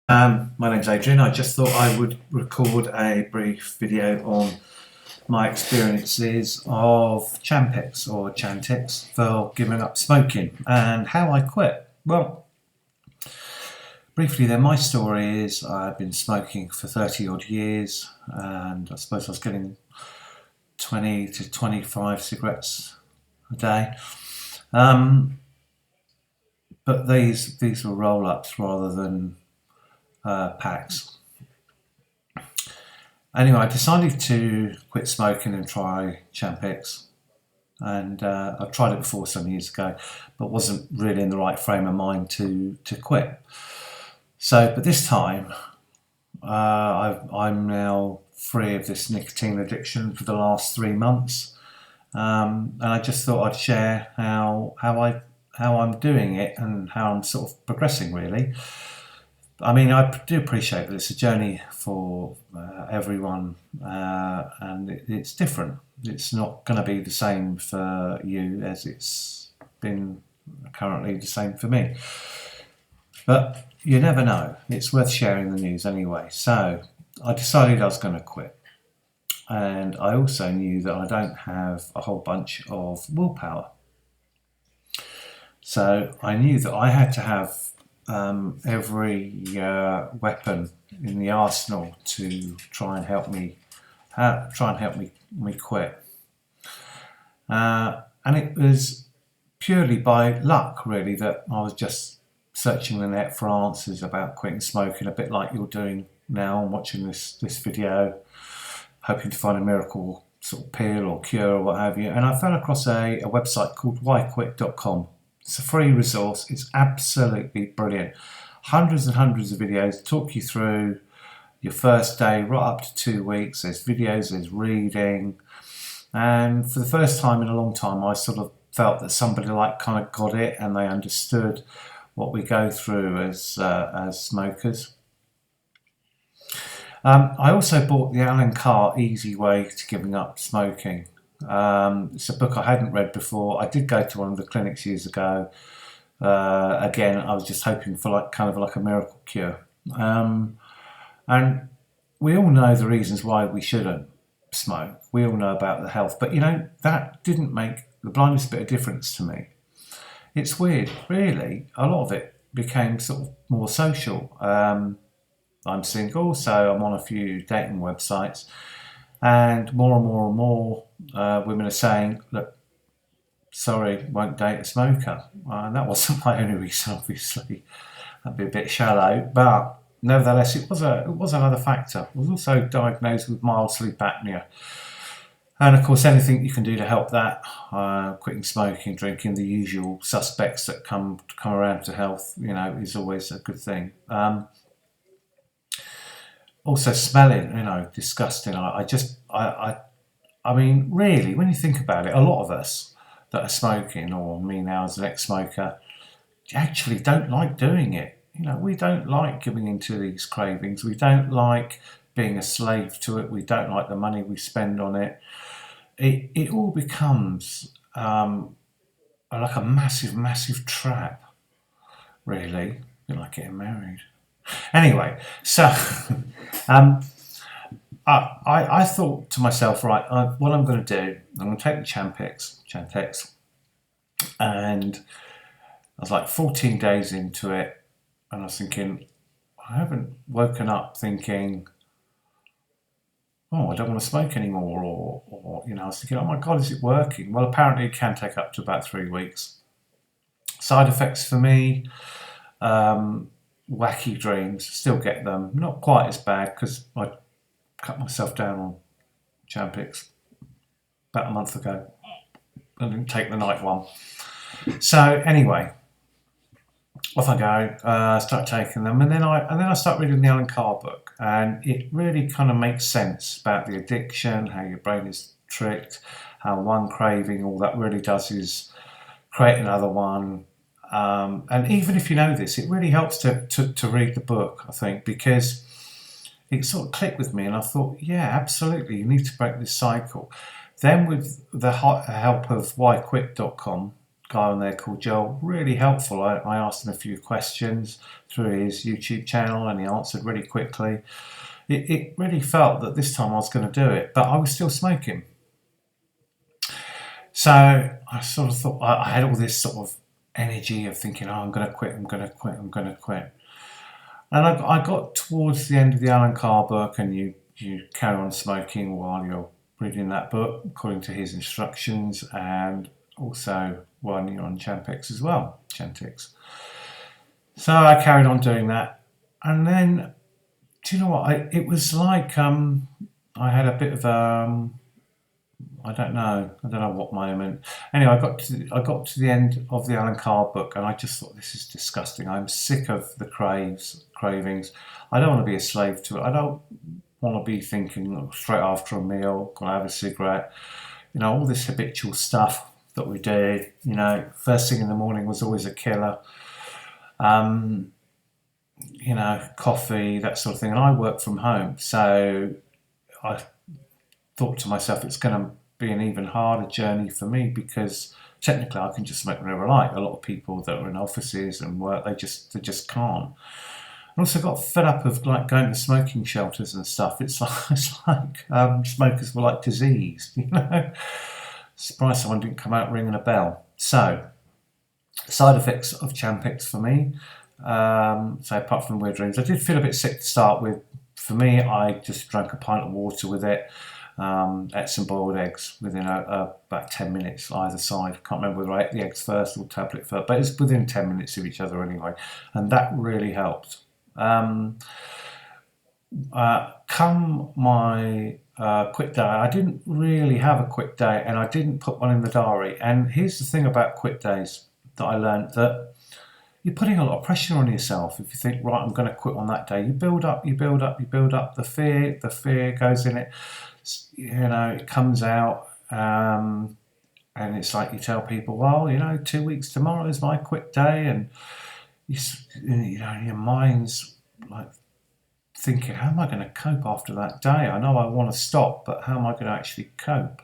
My name's Adrian. I just thought I would record a brief video on my experiences of Champix or Chantix for giving up smoking and how I quit. Well, briefly then, my story is I've been smoking for 30 odd years, and I suppose I was getting 20 to 25 cigarettes a day. But these were roll-ups rather than packs. Anyway, I decided to quit smoking and try Champix. And I've tried it before some years ago, but wasn't really in the right frame of mind to quit. So, but this time, I'm now free of this nicotine addiction for the last 3 months, and I just thought I'd share how I'm doing it and how I'm sort of progressing, really. I mean, I do appreciate that it's a journey for everyone, and it's different. It's not going to be the same for you as it's been currently the same for me. But you never know. It's worth sharing the news anyway. So I decided I was going to quit. And I also knew that I don't have a whole bunch of willpower. So I knew that I had to have every weapon in the arsenal to try and help me quit. And it was purely by luck, really, that I was just searching the net for answers about quitting smoking, a bit like you're doing now and watching this video, hoping to find a miracle sort of pill or cure or what have you. And I fell across a website called whyquit.com. It's a free resource. It's absolutely brilliant. Hundreds and hundreds of videos talk you through your first day right up to 2 weeks. There's videos, there's reading. And for the first time in a long time, I sort of felt that somebody like kind of got it and they understood what we go through as smokers. I also bought the Alan Carr Easy Way to Giving Up Smoking. It's a book I hadn't read before. I did go to one of the clinics years ago. Again, I was just hoping for kind of like a miracle cure. And we all know the reasons why we shouldn't smoke. We all know about the health. But, that didn't make the blindest bit of difference to me. It's weird, really. A lot of it became sort of more social. I'm single, so I'm on a few dating websites. And more and more and more women are saying, look, sorry, won't date a smoker. And that wasn't my only reason, obviously. That'd be a bit shallow. But nevertheless, it was another factor. I was also diagnosed with mild sleep apnea. And of course, anything you can do to help that, quitting smoking, drinking, the usual suspects that come around to health, is always a good thing. Also smelling, disgusting. I mean, really, when you think about it, a lot of us that are smoking, or me now as an ex-smoker, actually don't like doing it. We don't like giving into these cravings. We don't like being a slave to it. We don't like the money we spend on it. It all becomes like a massive, massive trap, really. A bit like getting married. Anyway, so I thought to myself, right, what I'm going to do, I'm going to take the Chantix, and I was like 14 days into it, and I was thinking, I haven't woken up thinking, oh, I don't want to smoke anymore, or I was thinking, oh my God, is it working? Well, apparently it can take up to about 3 weeks. Side effects for me, wacky dreams, still get them, not quite as bad because I cut myself down on Champix about a month ago. I didn't take the night one. So anyway, off I go, start taking them, and then I start reading the Alan Carr book, and it really kind of makes sense about the addiction, how your brain is tricked, how one craving, all that really does is create another one. And even if you know this, it really helps to read the book, I think, because it sort of clicked with me, and I thought, yeah, absolutely, you need to break this cycle. Then with the help of whyquit.com, guy on there called Joel, really helpful. I asked him a few questions through his YouTube channel and he answered really quickly. It really felt that this time I was going to do it, but I was still smoking. So I sort of thought, I had all this sort of energy of thinking, oh, I'm going to quit, I'm going to quit, I'm going to quit. And I got towards the end of the Alan Carr book, and you carry on smoking while you're reading that book, according to his instructions, and also while you're on Champix as well, Chantix. So I carried on doing that. And then, do you know what? It was like I had a bit of I don't know what moment. Anyway, I got to the end of the Alan Carr book, and I just thought, this is disgusting. I'm sick of the cravings. I don't want to be a slave to it. I don't want to be thinking straight after a meal, gonna have a cigarette. All this habitual stuff that we did. First thing in the morning was always a killer. Coffee, that sort of thing. And I work from home, so I thought to myself, it's going to be an even harder journey for me, because technically I can just smoke whenever I like. A lot of people that are in offices and work, they just can't. I also got fed up of like going to smoking shelters and stuff. It's like smokers were like diseased. Surprised someone didn't come out ringing a bell. So, side effects of Champix for me. So apart from weird dreams, I did feel a bit sick to start with. For me, I just drank a pint of water with it. Ate some boiled eggs within about 10 minutes either side. Can't remember whether I ate the eggs first or tablet first, but it's within 10 minutes of each other anyway, and that really helped. Come my quit day, I didn't really have a quit day, and I didn't put one in the diary. And here's the thing about quit days that I learned, that you're putting a lot of pressure on yourself. If you think, right, I'm going to quit on that day, you build up the fear goes in it. It comes out, and it's like you tell people, well, 2 weeks tomorrow is my quit day, and your mind's like thinking, how am I going to cope after that day? I know I want to stop, but how am I going to actually cope?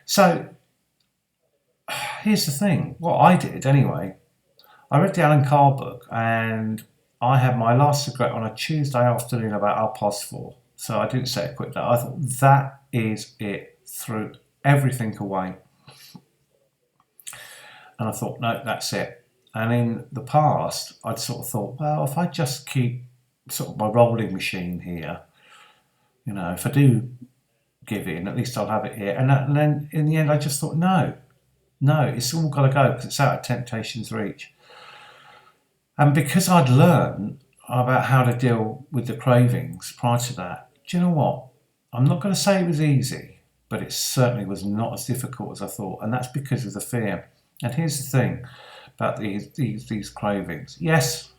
So here's the thing, what I did anyway, I read the Alan Carr book, and I had my last cigarette on a Tuesday afternoon about 4:30. So I didn't say a quit day. I thought, that is it. Threw everything away. And I thought, no, that's it. And in the past, I'd sort of thought, well, if I just keep sort of my rolling machine here, if I do give in, at least I'll have it here. And then in the end, I just thought, no, it's all got to go, because it's out of temptation's reach. And because I'd learned about how to deal with the cravings prior to that, do you know what? I'm not going to say it was easy, but it certainly was not as difficult as I thought. And that's because of the fear. And here's the thing about these cravings. Yes,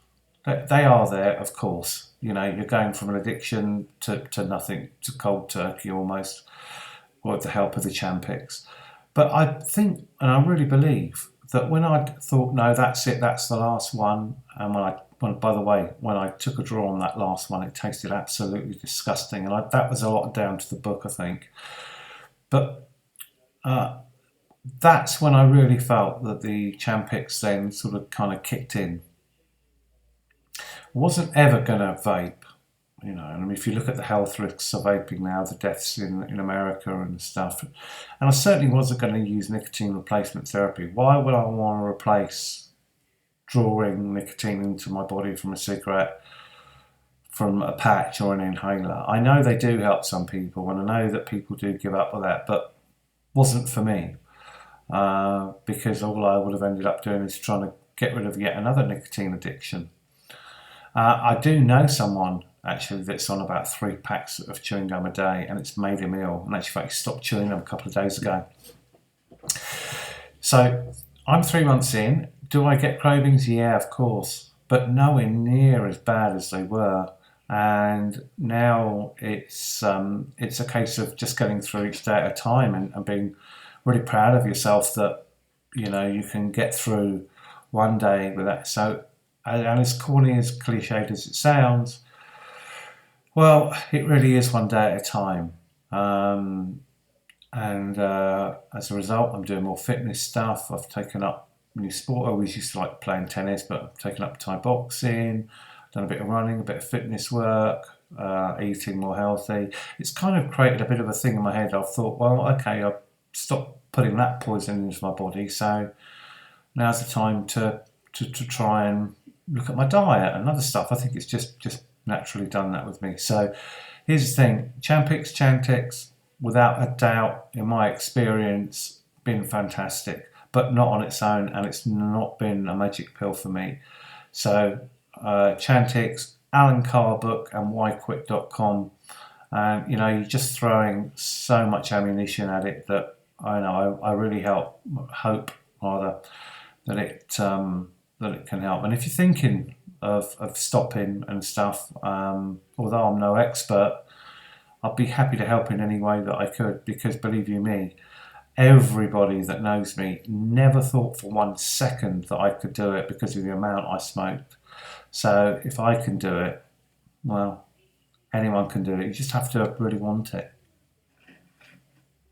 they are there, of course. You're going from an addiction to nothing, to cold turkey almost, with the help of the Champix. But I think, and I really believe, that when I thought, no, that's it, that's the last one, and by the way, when I took a draw on that last one, it tasted absolutely disgusting, and that was a lot down to the book, I think. But that's when I really felt that the Champix then sort of kind of kicked in. I wasn't ever going to vape, and if you look at the health risks of vaping now, the deaths in America and stuff, and I certainly wasn't going to use nicotine replacement therapy. Why would I want to replace drawing nicotine into my body from a cigarette, from a patch or an inhaler? I know they do help some people, and I know that people do give up with that, but wasn't for me, because all I would have ended up doing is trying to get rid of yet another nicotine addiction. I do know someone actually that's on about 3 packs of chewing gum a day, and it's made him ill, and actually he stopped chewing them a couple of days ago. So I'm 3 months in. Do I get cravings? Yeah, of course, but nowhere near as bad as they were. And now it's a case of just getting through each day at a time, and being really proud of yourself that you can get through one day with that. So, and as corny, as cliched as it sounds, well, it really is one day at a time. And And as a result, I'm doing more fitness stuff. I've taken up new sport. I always used to like playing tennis, but I've taken up Thai boxing, done a bit of running, a bit of fitness work, eating more healthy. It's kind of created a bit of a thing in my head. I've thought, well, okay, I've stopped putting that poison into my body, so now's the time to try and look at my diet and other stuff. I think it's just naturally done that with me. So here's the thing: Chantix, without a doubt, in my experience, been fantastic, but not on its own, and it's not been a magic pill for me. So Chantix, Alan Carr book, and whyquit.com. And you're just throwing so much ammunition at it that I know I really hope rather that it can help. And if you're thinking of stopping and stuff, although I'm no expert, I'd be happy to help in any way that I could, because believe you me, everybody that knows me never thought for 1 second that I could do it because of the amount I smoked. So if I can do it, well, anyone can do it. You just have to really want it.